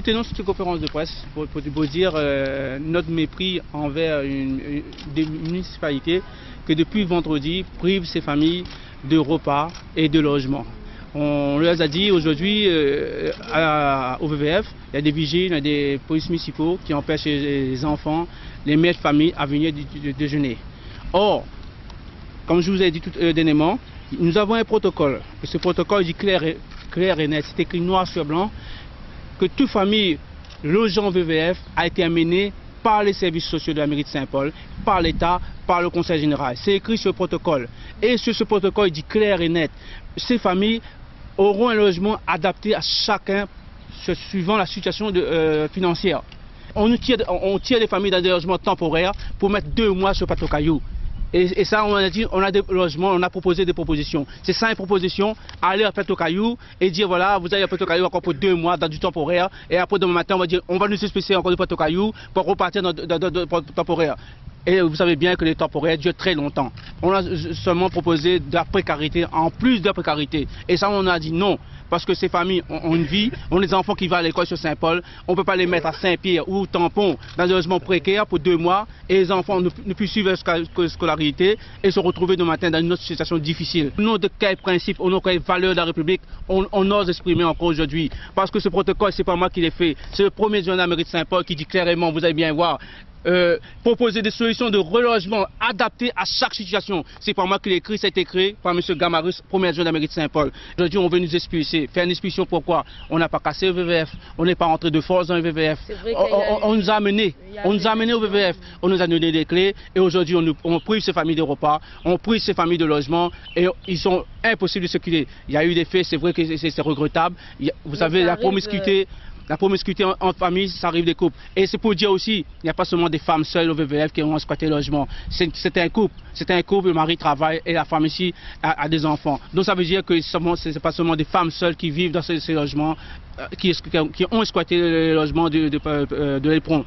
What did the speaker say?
tenons cette conférence de presse pour dire notre mépris envers des municipalités que depuis vendredi privent ces familles de repas et de logement. On leur a dit aujourd'hui au VVF, il y a des vigiles, il y a des polices municipaux qui empêchent les enfants, les mères de famille à venir déjeuner. Or, comme je vous ai dit tout dernièrement, nous avons un protocole. Et ce protocole dit clair et net, c'est écrit noir sur blanc, que toute famille logeant VVF a été amenée par les services sociaux de la mairie de Saint-Paul, par l'État, par le Conseil général. C'est écrit sur le protocole. Et sur ce protocole, il dit clair et net, ces familles auront un logement adapté à chacun suivant la situation financière. On tire les familles dans des logements temporaires pour mettre 2 mois sur Plateau Caillou. Et ça, on a dit, on a des logements, on a proposé des propositions. C'est ça une proposition, aller à Plateau Caillou et dire voilà, vous allez à Plateau Caillou encore pour 2 mois dans du temporaire. Et après demain matin, on va dire, on va nous espécer encore du Plateau Caillou pour repartir dans le temporaire. Et vous savez bien que les temporaires durent très longtemps. On a seulement proposé de la précarité, en plus de la précarité. Et ça, on a dit non. Parce que ces familles ont une vie, ont des enfants qui vont à l'école sur Saint-Paul, on ne peut pas les mettre à Saint-Pierre ou au Tampon dans des logements précaires pour 2 mois et les enfants ne puissent suivre leur scolarité et se retrouver demain matin dans une autre situation difficile. Au nom de quel principe, au nom de quelle valeur de la République, on ose exprimer encore aujourd'hui. Parce que ce protocole, ce n'est pas moi qui l'ai fait, c'est le premier adjoint de la mairie de Saint-Paul qui dit clairement, vous allez bien voir, proposer des solutions de relogement adaptées à chaque situation. C'est pas moi qui l'ai écrit, ça a été créé par M. Gamarus, premier adjoint de la mairie de Saint-Paul. Aujourd'hui, on veut nous expulser. Faire une expulsion pourquoi? On n'a pas cassé le VVF, on n'est pas rentré de force dans le VVF. On nous a amenés, au VVF, on nous a donné des clés et aujourd'hui on prive ces familles de repas, on prive ces familles de logement et ils sont impossibles de circuler. Il y a eu des faits, c'est vrai que c'est regrettable. Vous savez, la promiscuité. La promiscuité entre familles, ça arrive des couples. Et c'est pour dire aussi, il n'y a pas seulement des femmes seules au VVF qui ont squatté le logement. C'est un couple. C'est un couple, le mari travaille et la femme ici a des enfants. Donc ça veut dire que ce n'est pas seulement des femmes seules qui vivent dans ces logements, qui ont squatté le logement de l'Éperon.